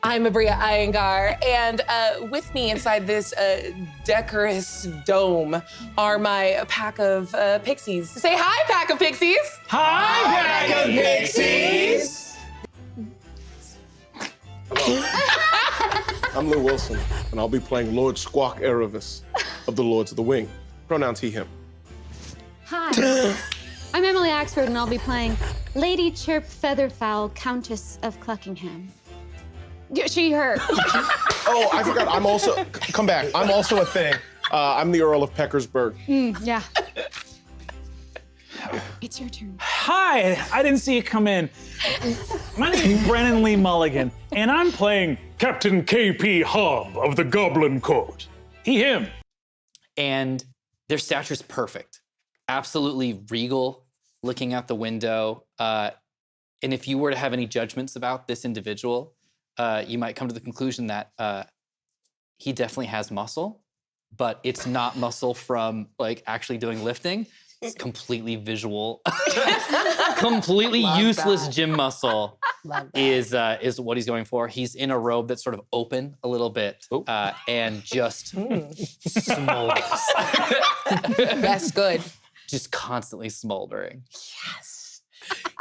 I'm Abria Iyengar, and with me inside this decorous dome are my pack of pixies. Say hi, pack of pixies! Hi, pack of pixies! Hello. I'm Lou Wilson, and I'll be playing Lord Squawk Erevis of the Lords of the Wing. Pronouns he, him. Hi, I'm Emily Axford, and I'll be playing Lady Chirp Featherfowl, Countess of Cluckingham. She, her. Oh, I forgot, I'm also, come back, I'm also a thing. I'm the Earl of Peckersburg. Yeah. It's your turn. Hi, I didn't see you come in. My name's Brennan Lee Mulligan, and I'm playing Captain K.P. Hobb of the Goblin Court. He, him. And their stature's perfect. Absolutely regal, looking out the window. And if you were to have any judgments about this individual, you might come to the conclusion that he definitely has muscle, but it's not muscle from like actually doing lifting. It's completely visual, completely useless gym muscle is what he's going for. He's in a robe that's sort of open a little bit and just smolders. That's good. Just constantly smoldering. Yes.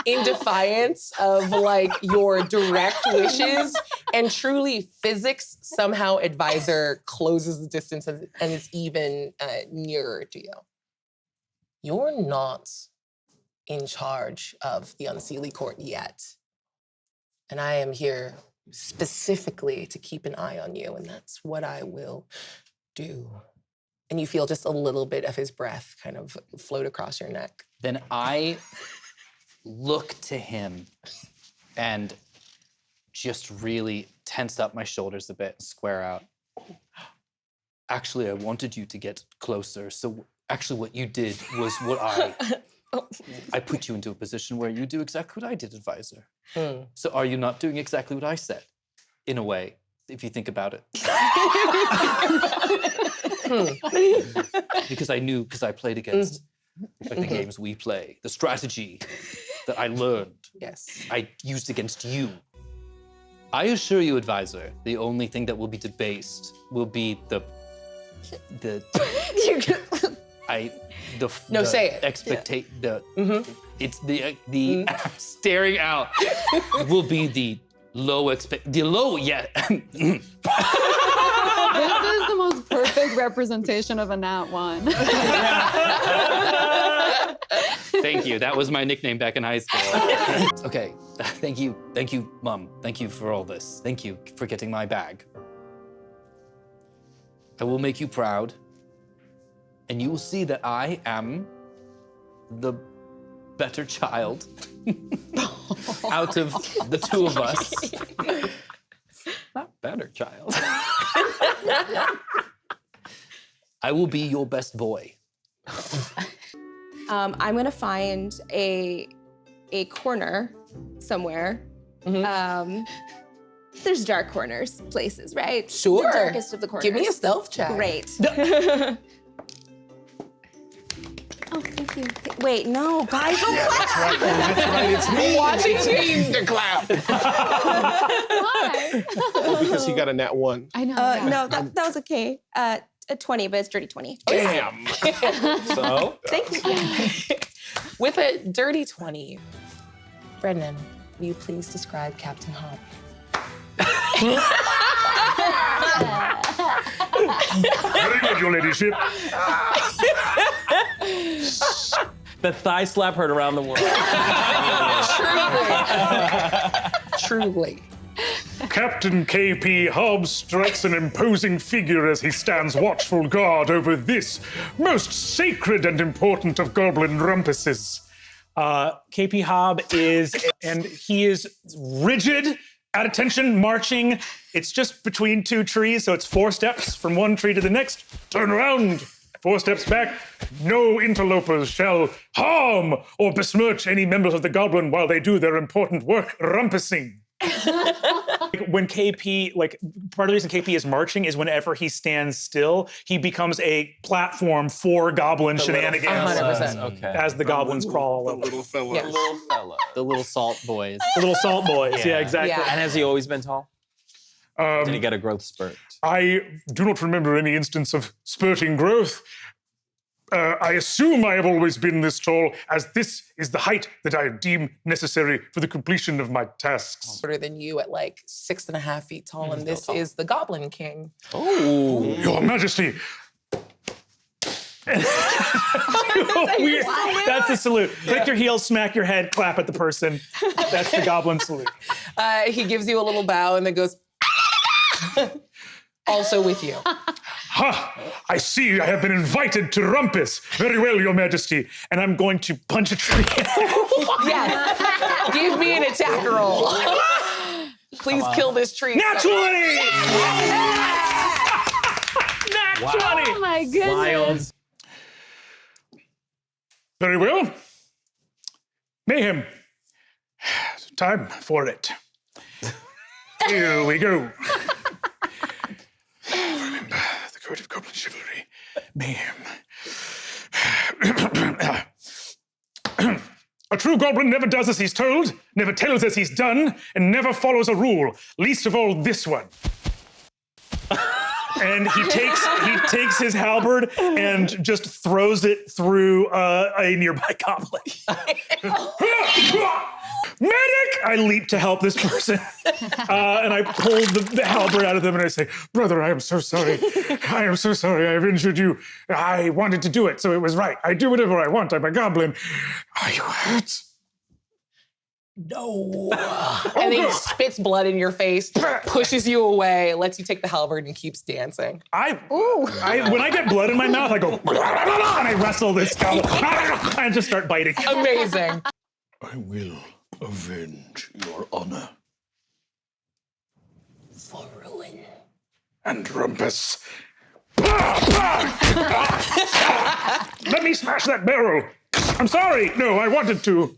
In defiance of like your direct wishes, and truly physics, somehow advisor closes the distance and is even nearer to you. You're not in charge of the Unseelie Court yet. And I am here specifically to keep an eye on you, and that's what I will do. And you feel just a little bit of his breath kind of float across your neck. Then I look to him and just really tense up my shoulders a bit, square out. Actually, I wanted you to get closer, so actually what you did was what I put you into a position where you do exactly what I did, advisor. So are you not doing exactly what I said? In a way, if you think about it. Because I played against like the games we play, the strategy that I learned. Yes. I used against you. I assure you, advisor, the only thing that will be debased will be the say it. Expectation. It's the staring out will be the low yeah. This is the most perfect representation of a nat 1. Thank you. That was my nickname back in high school. Okay. Thank you, Mom. Thank you for all this. Thank you for getting my bag. I will make you proud, and you will see that I am the better child out of the two of us. Not better child. I will be your best boy. I'm gonna find a corner somewhere. There's dark corners, places, right? Sure. The darkest of the corners. Give me a stealth check. Great. Oh, thank you. Wait, no, guys, don't clap. That's right, it's me. Watching me to clap. Why? Well, because he got a nat 1. I know. No, that was okay. A 20, but it's dirty 20. Damn. So? Thank you. With a dirty 20, Brendan, will you please describe Captain Hobb? Very good, your ladyship. The thigh slap heard around the world. Truly. Captain K.P. Hobb strikes an imposing figure as he stands watchful guard over this most sacred and important of goblin rumpuses. K.P. Hobb he is rigid, at attention, marching. It's just between two trees, so it's 4 steps from one tree to the next. Turn around, 4 steps back. No interlopers shall harm or besmirch any members of the goblin while they do their important work rumpusing. When KP, part of the reason KP is marching is whenever he stands still, he becomes a platform for goblin shenanigans. 100%. Okay. As the goblins crawl all over. The little fella. Yeah. The little salt boys. The little salt boys, yeah, exactly. Yeah. And has he always been tall? Did he get a growth spurt? I do not remember any instance of spurting growth. I assume I have always been this tall, as this is the height that I deem necessary for the completion of my tasks. Shorter than you at like 6.5 feet tall, and this is the Goblin King. Oh. Your Majesty, That's the salute. Click your heels, smack your head, clap at the person. That's the goblin salute. He gives you a little bow and then goes, also with you. ha! I see I have been invited to Rumpus. Very well, Your Majesty. And I'm going to punch a tree. Yes. Give me an attack roll. Please kill this tree. Nat 20! Nat 20! Oh my goodness. Wild. Very well. Mayhem. Time for it. Here we go. Remember the code of goblin chivalry. Mayhem. A true goblin never does as he's told, never tells as he's done, and never follows a rule, least of all this one. And he takes his halberd and just throws it through a nearby goblin. Medic! I leap to help this person. And I pull the halberd out of them and I say, Brother, I am so sorry. I am so sorry. I have injured you. I wanted to do it, so it was right. I do whatever I want. I'm a goblin. Are you hurt? No. And he spits blood in your face, pushes you away, lets you take the halberd, and keeps dancing. when I get blood in my mouth, I go, and I wrestle this goblin and just start biting. Amazing. I will avenge your honor. For ruin. And Rumpus. Let me smash that barrel. I'm sorry. No, I wanted to.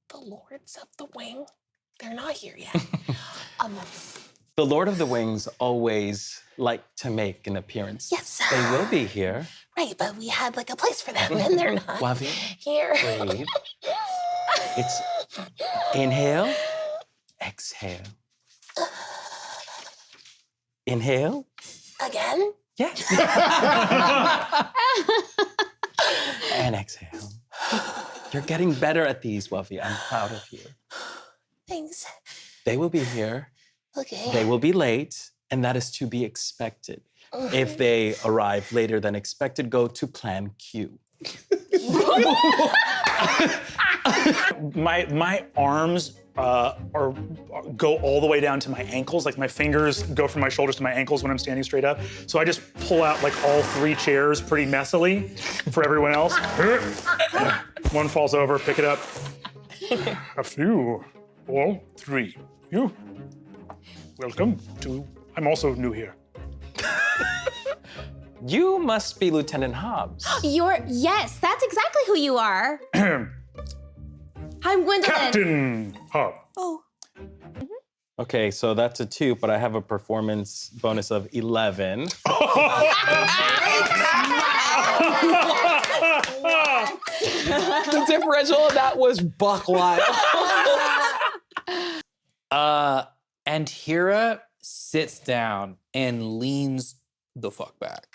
The Lords of the Wing, they're not here yet. The Lord of the Wings always like to make an appearance. Yes. They will be here. Right, but we had like a place for them, and they're not Wavi, here. breathe. It's inhale, exhale. Inhale. Again? Yes. And exhale. You're getting better at these, Wavi. I'm proud of you. Thanks. They will be here. Okay. They will be late, and that is to be expected. If they arrive later than expected, go to plan Q. My arms go all the way down to my ankles. Like my fingers go from my shoulders to my ankles when I'm standing straight up. So I just pull out like all 3 chairs pretty messily for everyone else. One falls over, pick it up. After you, all 3. You. Welcome to. I'm also new here. You must be Lieutenant Hobbs. Yes, that's exactly who you are. I'm Gwendolyn. Captain Hobb. Oh. Okay, so that's a 2, but I have a performance bonus of 11. The differential of that was buck wild. And Hira sits down and leans the fuck back.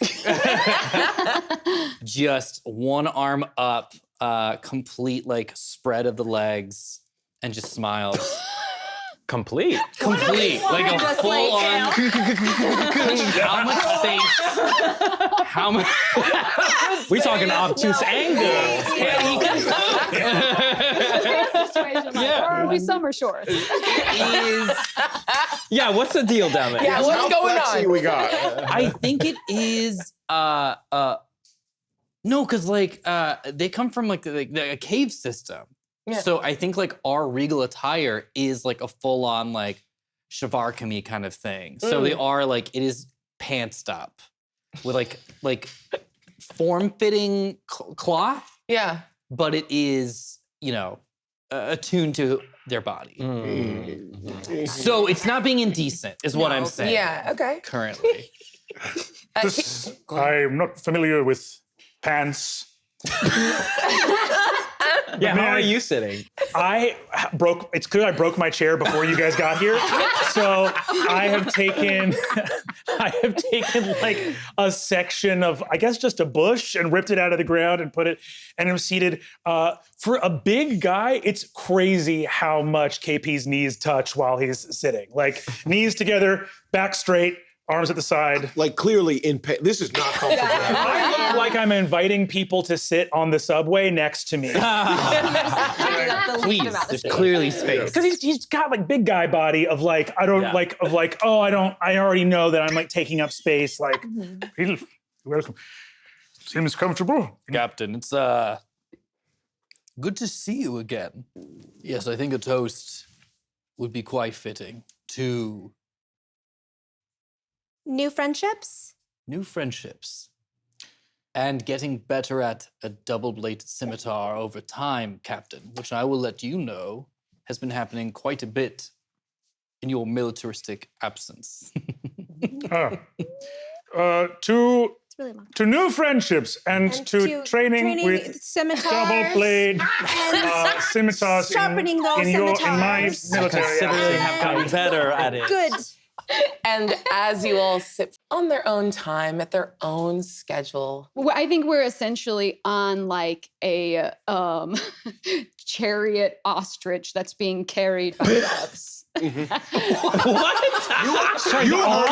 Just one arm up, complete like spread of the legs, and just smiles. Complete. Complete, like a Just full like on. How much space? How much? We talking obtuse angle. Yeah. Or are we summer shorts? Is Yeah, what's the deal down there? Yeah, what's going Flexy on? we got. I think it is no, because like they come from like a cave system. Yeah. So I think like our regal attire is like a full-on like Shavarkami kind of thing. So they are like, it is pantsed up with like form-fitting cloth, Yeah. but it is, you know, attuned to their body. So it's not being indecent, is what I'm saying. Yeah, okay. Currently. I'm not familiar with pants. Yeah, how are you sitting? It's clear I broke my chair before you guys got here. So I have taken like a section of, I guess, just a bush and ripped it out of the ground and put it, and I'm seated. For a big guy, it's crazy how much KP's knees touch while he's sitting. Like knees together, back straight, arms at the side. Like clearly in pain. This is not comfortable. I look like I'm inviting people to sit on the subway next to me. Please, there's clearly space. Because he's got like big guy body of like, I already know that I'm like taking up space. Like, You're welcome. Seems comfortable. Captain, it's good to see you again. Yes, I think a toast would be quite fitting to New friendships? new friendships and getting better at a double-bladed scimitar over time, Captain, which I will let you know has been happening quite a bit in your militaristic absence. To new friendships and to training with scimitars, double blade scimitars sharpening those in my scimitars. military. Considerably have gotten better at it. Good. And as you all sit on their own time, at their own schedule. Well, I think we're essentially on like a chariot ostrich that's being carried by doves. What? You heard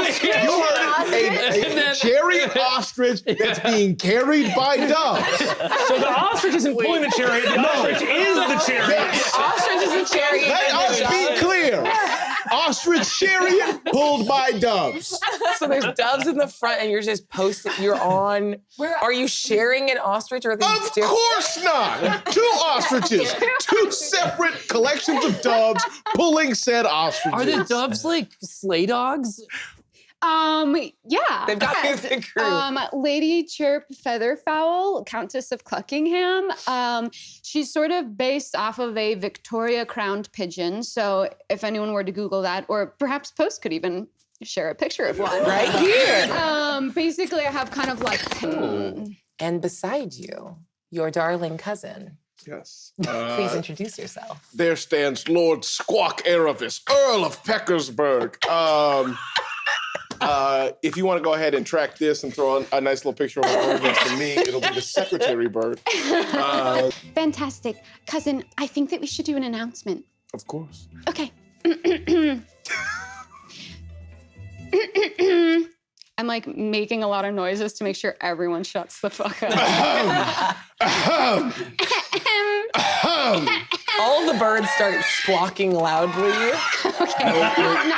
a chariot ostrich that's being carried by doves. So the ostrich isn't pulling the chariot, the ostrich is the chariot. Ostrich is a chariot. Let us be clear. Ostrich chariot pulled by doves. So there's doves in the front, and you're just posting. You're on. Are you sharing an ostrich, or are these Of course not. Two ostriches, two separate collections of doves pulling said ostriches. Are the doves like sleigh dogs? Yeah. They've got Yes. the crew. Lady Chirp Featherfowl, Countess of Cluckingham. She's sort of based off of a Victoria crowned pigeon. So if anyone were to Google that, or perhaps Post could even share a picture of one. Right here. Basically, I have kind of like. And beside you, your darling cousin. Yes. Please introduce yourself. There stands Lord Squawk Erevis, Earl of Peckersburg. If you want to go ahead and track this and throw a nice little picture of a bird next to me, it'll be the secretary bird. Fantastic. Cousin, I think that we should do an announcement. Of course. Okay. I'm like making a lot of noises to make sure everyone shuts the fuck up. All the birds start squawking loudly.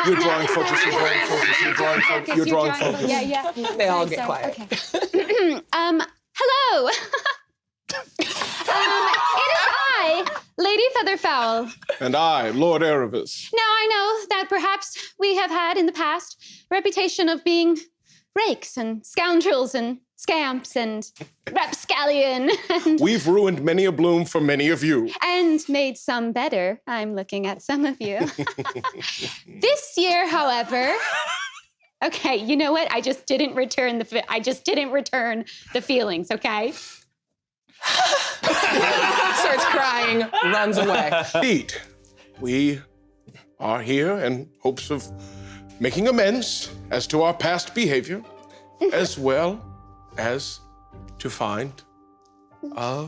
You're drawing focus. You're drawing focus. You're drawing focus. You're drawing focus. Yeah. They all get quiet. Okay. Hello. It is I, Lady Featherfowl. And I, Lord Erevis. Now I know that perhaps we have had in the past a reputation of being rakes and scoundrels and scamps and rapscallion and We've ruined many a bloom for many of you. and made some better. I'm looking at some of you. This year, however, okay, you know what? I just didn't return the feelings, okay? Starts crying, runs away. Indeed, we are here in hopes of making amends as to our past behavior, as well as to find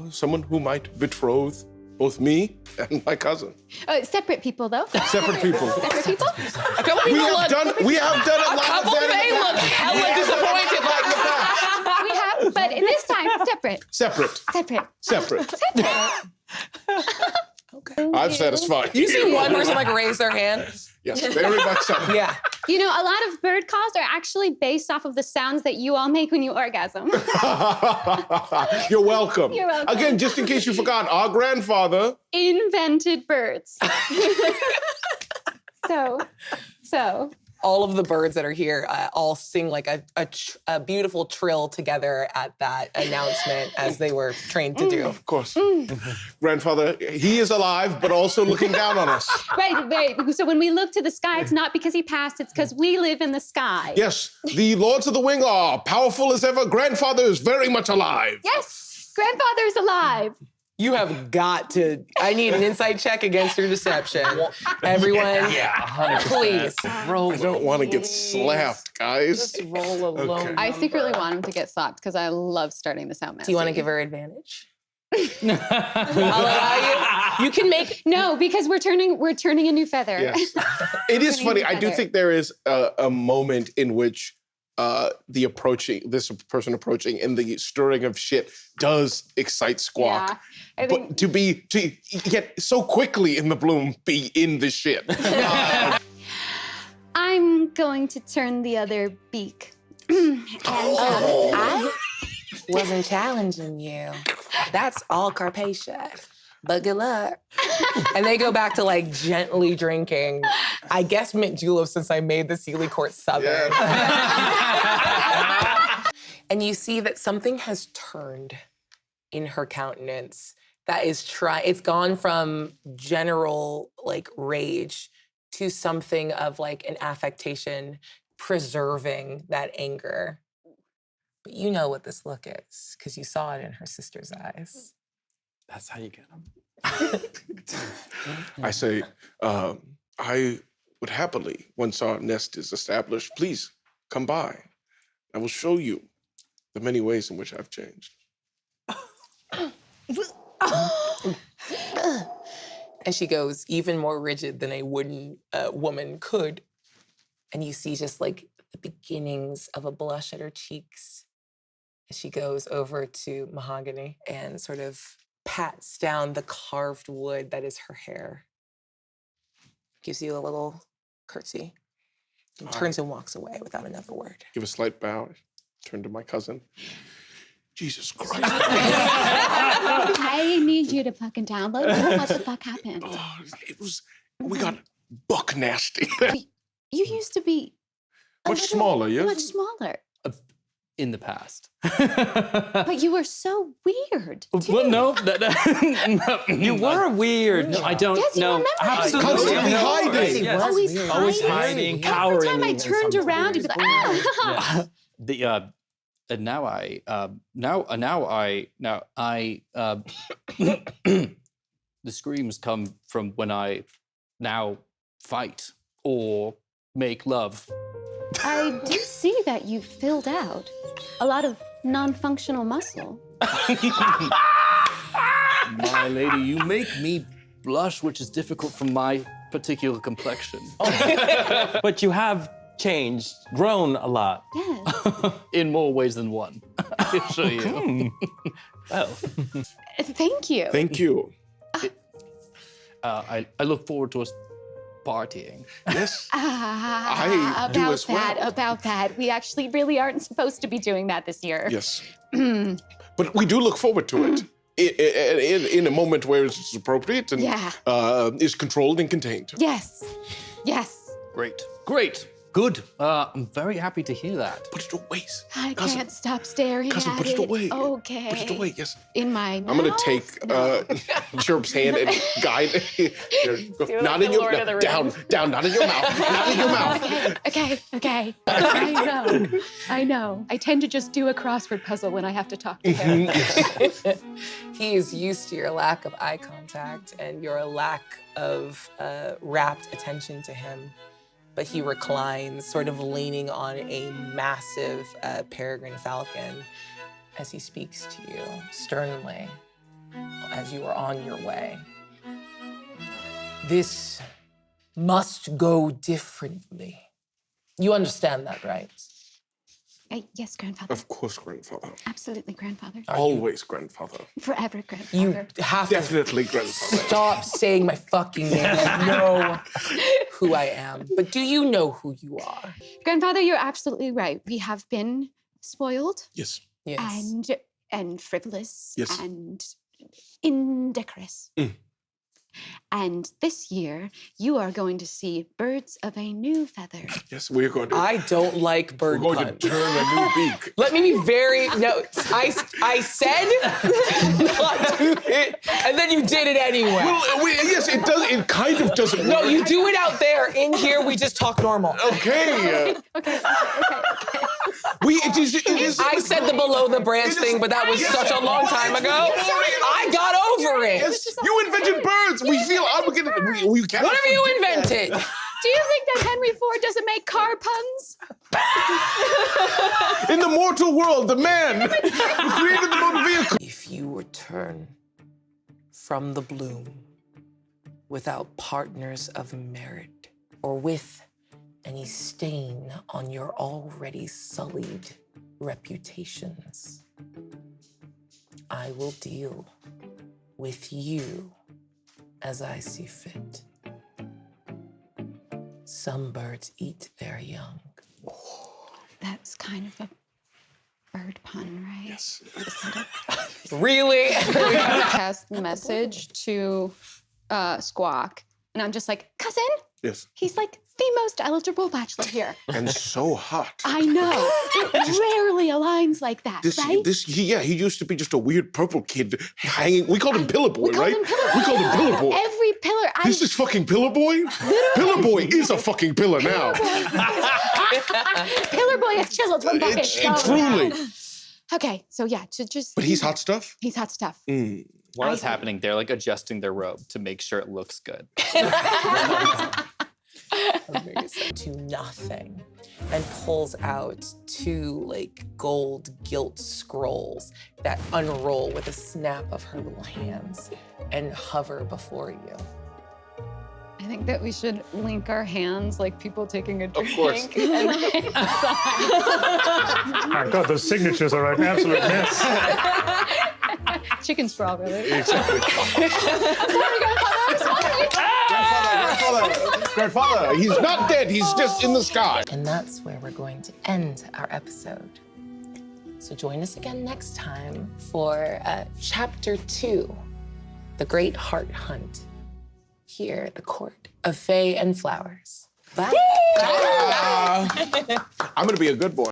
someone who might betroth both me and my cousin. Separate people, though. Separate people. Separate people? A couple people look. We have done a lot couple of that. they look hella disappointed. Like, We have, but in this time, separate. Separate. Separate. I've satisfied you see one person like raise their hand? Yes, very much so. Yeah. You know, a lot of bird calls are actually based off of the sounds that you all make when you orgasm. You're welcome. You're welcome. Again, just in case you forgot, our grandfather. Invented birds. So. All of the birds that are here all sing like a beautiful trill together at that announcement as they were trained to do. Of course. Grandfather, he is alive, but also looking down on us. Right. So when we look to the sky, it's not because he passed, it's because we live in the sky. Yes, the Lords of the Wing are powerful as ever. Grandfather is very much alive. Yes, grandfather's alive. You have got to. I need an insight check against your deception. Everyone, Yeah, 100%. please. I don't want to get slapped, guys. Just roll a low Okay. I secretly want him to get slapped because I love starting this out messy. Do you want to give her advantage? I'll allow you. You can make. No, because we're turning a new feather. Yes. It is funny. I do Feather. think there is a moment in which this person approaching and the stirring of shit does excite Squawk. Yeah, I think But to get so quickly in the bloom, be in the shit. I'm going to turn the other beak. I wasn't challenging you. That's all Carpathia. But good luck. And they go back to like gently drinking. I guess mint julep since I made the Sealy Court Southern. And you see that something has turned in her countenance. That is it's gone from general like rage to something of like an affectation preserving that anger. But you know what this look is because you saw it in her sister's eyes. That's how you get them. I say, I would happily, once our nest is established, please come by. I will show you the many ways in which I've changed. And she goes even more rigid than a wooden woman could. And you see just like the beginnings of a blush at her cheeks. And she goes over to Mahogany and sort of pats down the carved wood that is her hair. Gives you a little curtsy. And turns and walks away without another word. Give a slight bow, turn to my cousin. Jesus Christ. I need you to fucking download what the fuck happened. We got buck nasty. You used to be Much smaller, yes? Much smaller. In the past. But you were so weird. Too. Well, no, you were weird. No, I don't. Yes, you no, remember Constantly hiding. Yes. Always Always hiding. hiding, cowering. Every time I in turned some around, you'd be like, ah. Yeah. The screams come from when I now fight or make love. I do see that you filled out a lot of non-functional muscle. My lady, you make me blush, which is difficult for my particular complexion. But you have changed, grown a lot. Yes. In more ways than one, I assure you. Well, Thank you. Thank you. I look forward to us partying. Yes. I do as well. About that. We actually really aren't supposed to be doing that this year. Yes. But we do look forward to it. In a moment where it's appropriate and is controlled and contained. Yes. Yes. Great. Good. I'm very happy to hear that. Put it away. I Cousin. can't stop staring Cousin, at put it away. Okay. Put it away, yes. In my I'm gonna mouth? take No. Chirp's hand and guide. There you go. Do Not like in the your Lord of the down, not in your mouth. Not in your mouth. Okay. I know. I tend to just do a crossword puzzle when I have to talk to him. He is used to your lack of eye contact and your lack of rapt attention to him. But he reclines, sort of leaning on a massive peregrine falcon as he speaks to you sternly as you are on your way. This must go differently. You understand that, right? Yes, grandfather. Of course, grandfather. Absolutely, grandfather. Always grandfather. Forever, grandfather. You have to Definitely grandfather. stop saying my fucking name. I know who I am. But do you know who you are? Grandfather, you're absolutely right. We have been spoiled Yes. Yes. and frivolous Yes. and indecorous. And this year, you are going to see birds of a new feather. Yes, we're going to. I don't like we're bird going puns. to turn a new beak. Let me be very, no, I said not do it, and then you did it anyway. Well, yes, it does. It kind of doesn't No, work. you do it out there. In here, we just talk normal. Okay. Okay. It is. I said the below the branch thing, but that was such a long time ago. I got over it. Yes, you invented birds. We feel obligated. We cannot What have you forget that. invented? Do you think that Henry Ford doesn't make car puns? In the mortal world, the man who created the motor vehicle. If you return from the bloom without partners of merit or with any stain on your already sullied reputations, I will deal with you as I see fit. Some birds eat their young. That's kind of a bird pun, right? Yes. Really? Pass the message to Squawk, and I'm just like, cousin, Yes. he's like the most eligible bachelor here. And so hot. I know. It rarely aligns like that, right? He used to be just a weird purple kid hanging. We called him Pillar Boy, We called right? him Pillar We called him Pillar Boy. Every pillar. This is fucking Pillar Boy? Pillar Boy is a fucking pillar now. Pillar Boy is chiseled from fucking stone. Truly. Okay, so yeah, to just. But he's hot stuff? He's hot stuff. While it's happening, they're like adjusting their robe to make sure it looks good. To nothing, and pulls out two like gold gilt scrolls that unroll with a snap of her little hands and hover before you. I think that we should link our hands like people taking a drink. Of course. And then My God, those signatures are an absolute mess. chicken straw, really. Grandfather, he's not dead. He's just in the sky. And that's where we're going to end our episode. So join us again next time for Chapter 2, The Great Heart Hunt, here at the Court of Fae and Flowers. Bye. I'm going to be a good boy.